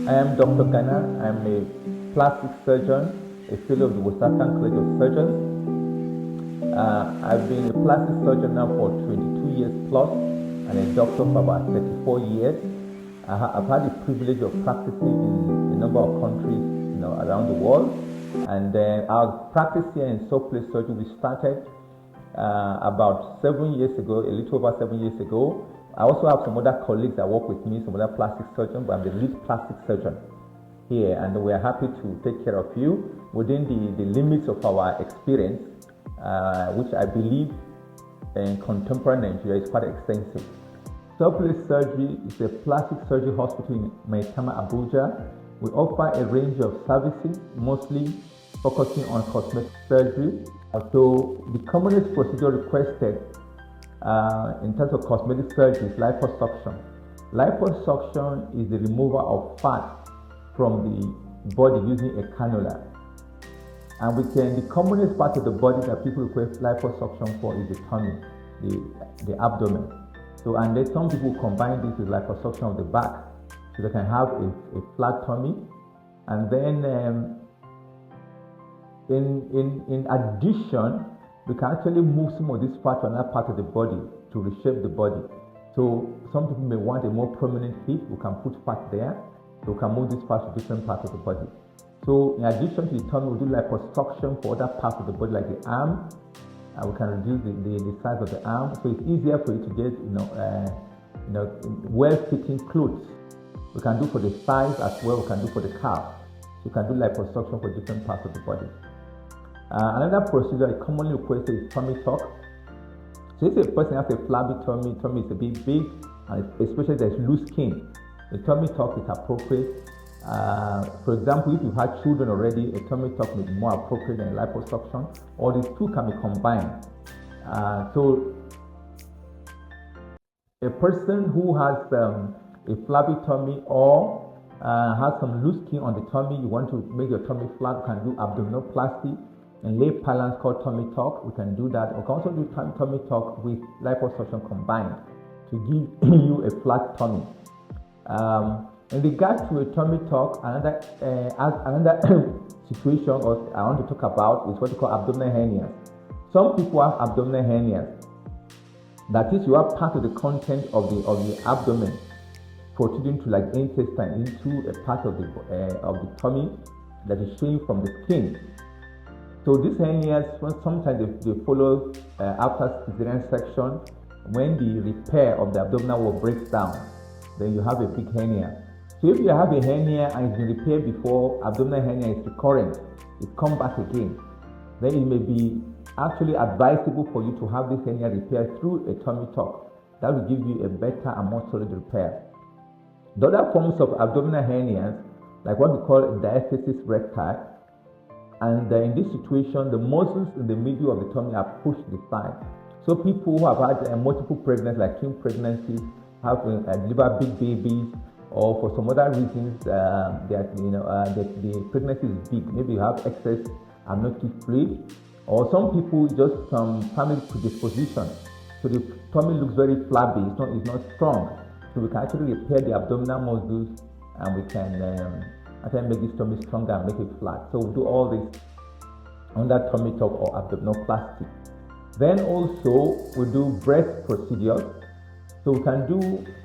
I am Dr. Ghana. I'm a plastic surgeon, a fellow of the West African College of Surgeons. I've been a plastic surgeon now for 22 years plus and a doctor for about 34 years. I've had the privilege of practicing in a number of countries, around the world. And our practice here in Soap Place Surgery, we started about 7 years ago, a little over 7 years ago. I also have some other colleagues that work with me, some other plastic surgeons, but I'm the lead plastic surgeon here, and we are happy to take care of you within the limits of our experience, which I believe in contemporary Nigeria is quite extensive. Soap Place Surgery is a plastic surgery hospital in Maitama, Abuja. We offer a range of services, mostly focusing on cosmetic surgery. So the commonest procedure requested in terms of cosmetic surgery is liposuction. Liposuction is the removal of fat from the body using a cannula. And the commonest part of the body that people request liposuction for is the tummy, the abdomen. So, and then some people combine this with liposuction of the back, so they can have a flat tummy. And then in addition, we can actually move some of this fat to another part of the body to reshape the body. So some people may want a more prominent hip, we can put fat there. So we can move this fat to different parts of the body. So in addition to the tummy, we do liposuction for other parts of the body like the arm. And we can reduce the size of the arm. So it's easier for you to get well-fitting clothes. We can do for the thighs as well, we can do for the calf. So you can do liposuction for different parts of the body. Another procedure commonly requested is tummy tuck. So if a person has a flabby tummy is a bit big, and especially there's loose skin, the tummy tuck is appropriate. For example, if you've had children already, a tummy tuck may be more appropriate than liposuction, or the two can be combined. So a person who has a flabby tummy or has some loose skin on the tummy, you want to make your tummy flat, you can do abdominoplasty and lay balance called tummy tuck. We can do that. We can also do tummy tuck with liposuction combined to give you a flat tummy. In regard to a tummy tuck, another situation I want to talk about is what we call abdominal hernias. Some people have abdominal hernias. That is, you have part of the content of the abdomen protruding to like intestine into a part of the tummy that is showing from the skin. So these hernias, sometimes they follow after cesarean section. When the repair of the abdominal wall breaks down, then you have a big hernia. So if you have a hernia and it's been repaired before, abdominal hernia is recurrent, it comes back again, then it may be actually advisable for you to have this hernia repaired through a tummy tuck. That will give you a better and more solid repair. The other forms of abdominal hernias, like what we call diastasis recti, and in this situation, the muscles in the middle of the tummy are pushed to the side. So people who have had multiple pregnancies, like twin pregnancies, have delivered big babies, or for some other reasons, the pregnancy is big. Maybe you have excess amniotic fluid, or some people just some family predisposition. So the tummy looks very flabby. It's not strong. So we can actually repair the abdominal muscles, and we can actually make this tummy stronger and make it flat. So we do all this under tummy tuck or abdominoplasty. Then also we do breast procedures. So we can do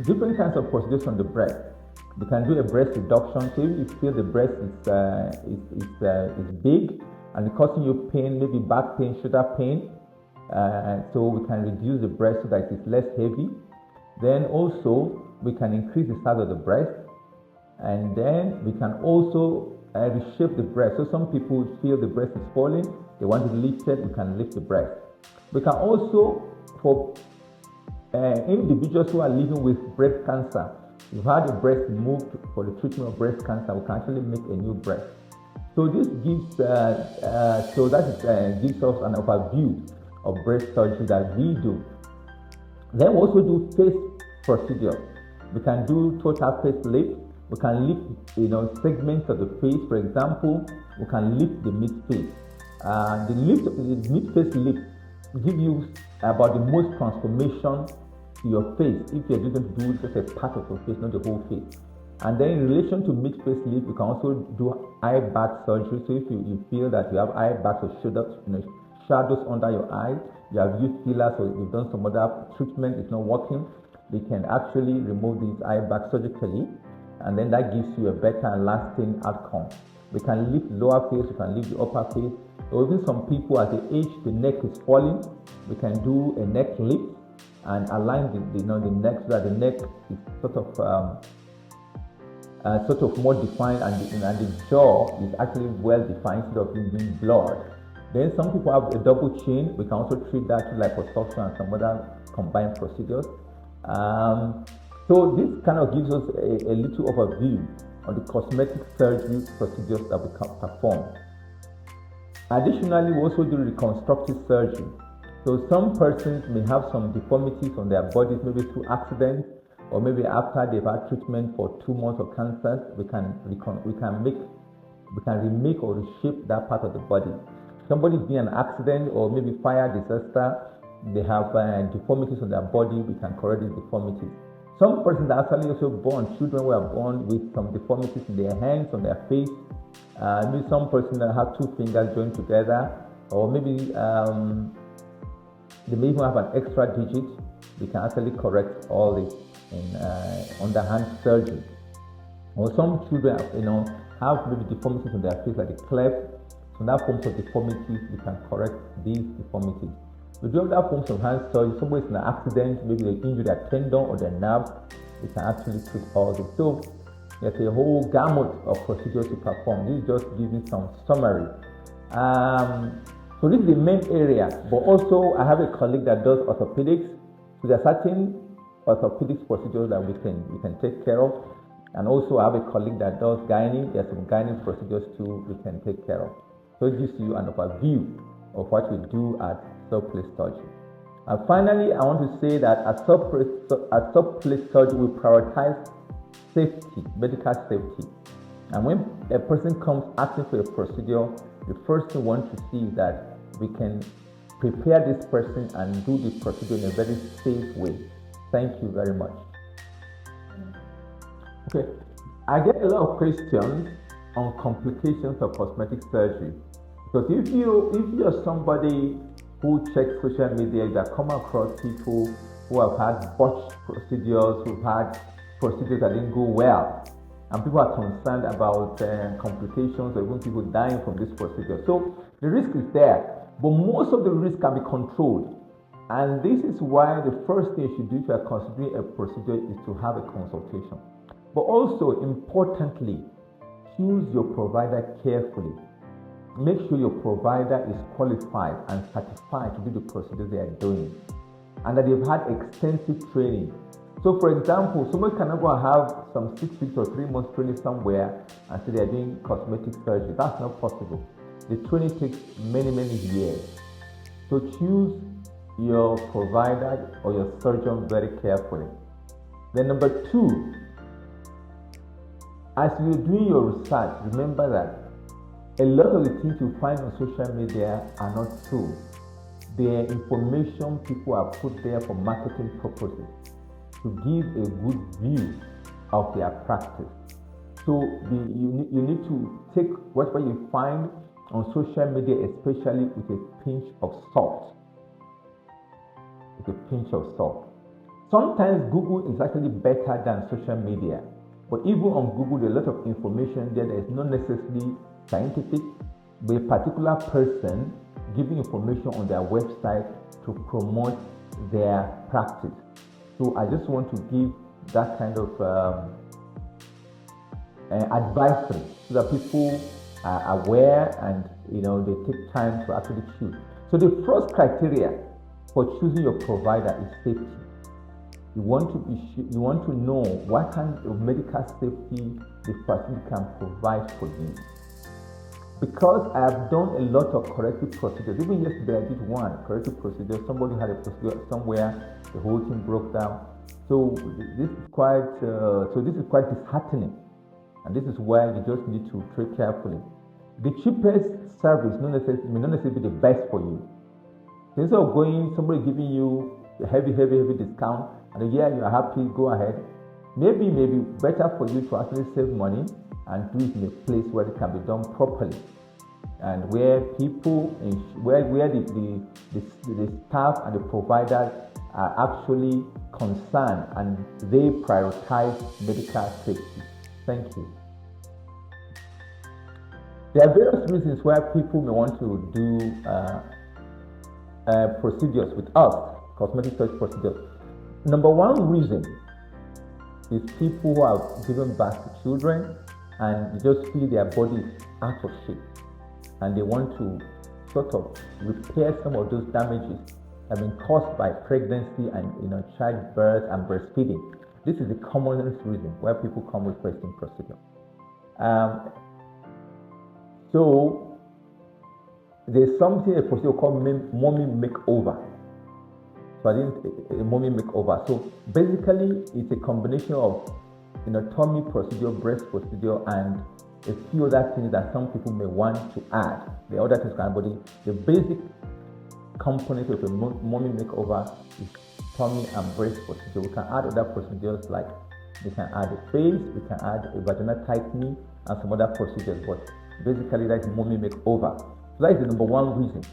different kinds of procedures on the breast. We can do a breast reduction. So if you feel the breast is big and it's causing you pain, maybe back pain, shoulder pain, so we can reduce the breast so that it's less heavy. Then also we can increase the size of the breast, and then we can also reshape the breast. So some people feel the breast is falling, they want to lift it, we can lift the breast. We can also, for individuals who are living with breast cancer, you've had a breast removed for the treatment of breast cancer, we can actually make a new breast. So this gives gives us an overview of breast surgery that we do. Then we also do face procedure. We can do total face lift. We can lift, segments of the face. For example, we can lift the mid-face. The mid-face lift give you about the most transformation to your face if you're going to do just a part of your face, not the whole face. And then in relation to mid-face lift, you can also do eye bag surgery. So if you feel that you have eye bags or shadows under your eye, you have used fillers or you've done some other treatment, it's not working, we can actually remove these eye bags surgically, and then that gives you a better and lasting outcome. We can lift lower face, we can lift the upper face, or even some people at the age the neck is falling, we can do a neck lift and align the neck so that the neck is sort of more defined, and the jaw is actually well defined instead of being blurred. Then some people have a double chin. We can also treat that through liposuction and some other combined procedures. So this kind of gives us a little overview of the cosmetic surgery procedures that we can perform. Additionally, we also do reconstructive surgery. So some persons may have some deformities on their bodies, maybe through accidents, or maybe after they've had treatment for tumors or cancers. We can remake or reshape that part of the body. Somebody being an accident or maybe fire disaster, they have deformities on their body, we can correct these deformities. Some persons are actually also born, children were born with some deformities in their hands, on their face. Maybe some persons that have two fingers joined together, or maybe they may even have an extra digit. We can actually correct all this in underhand surgery. Or some children, have maybe deformities on their face, like the cleft. So that forms of deformities, we can correct these deformities. We do have other forms of hand surgery. Somebody's in an accident, maybe they injured their tendon or their nerve, we can actually treat all this. So there's a whole gamut of procedures to perform. This just gives you some summary. So this is the main area, but also I have a colleague that does orthopedics. So there are certain orthopedics procedures that we can take care of. And also I have a colleague that does gynae. There are some gynae procedures too we can take care of. So it gives you an overview of what we do at soft-plate surgery. And finally, I want to say that at soft-plate surgery, we prioritize safety, medical safety. And when a person comes asking for a procedure, the first thing we want to see is that we can prepare this person and do the procedure in a very safe way. Thank you very much. Okay, I get a lot of questions on complications of cosmetic surgery. Because if you're somebody who checks social media, you have come across people who have had botched procedures, who've had procedures that didn't go well, and people are concerned about complications or even people dying from this procedure. So the risk is there, but most of the risk can be controlled. And this is why the first thing you should do if you are considering a procedure is to have a consultation. But also, importantly, choose your provider carefully. Make sure your provider is qualified and certified to do the procedure they are doing, and that they've had extensive training. So for example, somebody cannot go and have some 6 weeks or 3 months training somewhere and say they are doing cosmetic surgery. That's not possible. The training takes many years. So choose your provider or your surgeon very carefully. Then number 2, as you're doing your research, remember that a lot of the things you find on social media are not true. They are information people have put there for marketing purposes to give a good view of their practice. So you need to take whatever you find on social media, especially with a pinch of salt. With a pinch of salt. Sometimes Google is actually better than social media. But even on Google, there is a lot of information there that is not necessarily scientific, but a particular person giving information on their website to promote their practice. So I just want to give that kind of advisory so that people are aware and they take time to actually choose. So the first criteria for choosing your provider is safety. You want to know what kind of medical safety the facility can provide for you. Because I have done a lot of corrective procedures. Even yesterday I did one corrective procedure. Somebody had a procedure somewhere, the whole thing broke down. So this is quite disheartening, and this is why you just need to tread carefully. The cheapest service may not necessarily be the best for you. So instead of somebody giving you a heavy discount, and you are happy, go ahead. maybe better for you to actually save money and do it in a place where it can be done properly, and where people, where the staff and the providers are actually concerned and they prioritize medical safety. Thank you. There are various reasons why people may want to do procedures with us, cosmetic surgery procedures. Number one reason is people who have given birth to children and they just feel their body is out of shape, and they want to sort of repair some of those damages that have been caused by pregnancy and childbirth and breastfeeding. This is the commonest reason why people come requesting procedure. So there's something, a procedure called mommy makeover. So a mommy makeover. So basically, it's a combination of tummy procedure, breast procedure, and a few other things that some people may want to add. The other things can, but the basic component of a mommy makeover is tummy and breast procedure. We can add other procedures like we can add a face, we can add a vaginal tightening, and some other procedures. But basically, that's mommy makeover. So that is the number one reason.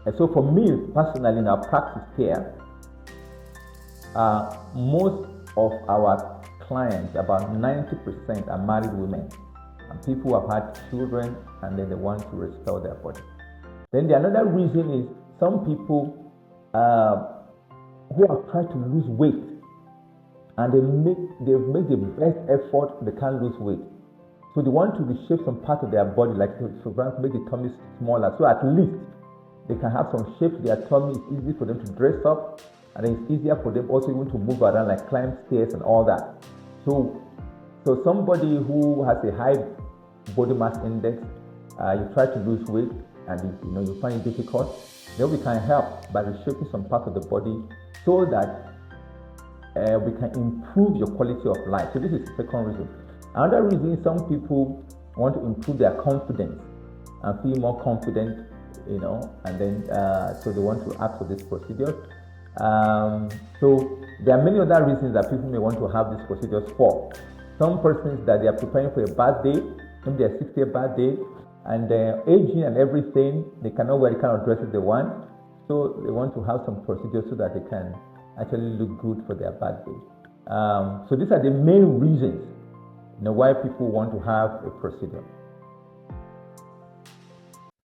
And so for me personally, in our practice here, most of our clients, about 90%, are married women and people who have had children and then they want to restore their body. Then the another reason is some people who have tried to lose weight and they've made the best effort, they can't lose weight. So they want to reshape some part of their body, like for example, make the tummy smaller, so at least they can have some shape to their tummy. It's easy for them to dress up, and it's easier for them also even to move around, like climb stairs and all that. So somebody who has a high body mass index, you try to lose weight and you find it difficult, then we can help by reshaping some part of the body so that we can improve your quality of life. So this is the second reason. Another reason is some people want to improve their confidence and feel more confident, and then so they want to ask for this procedure. So there are many other reasons that people may want to have these procedures for. Some persons that they are preparing for a birthday, maybe their 60th birthday, and they're aging and everything, they cannot wear the kind of dresses they want, so they want to have some procedures so that they can actually look good for their birthday. So these are the main reasons why people want to have a procedure.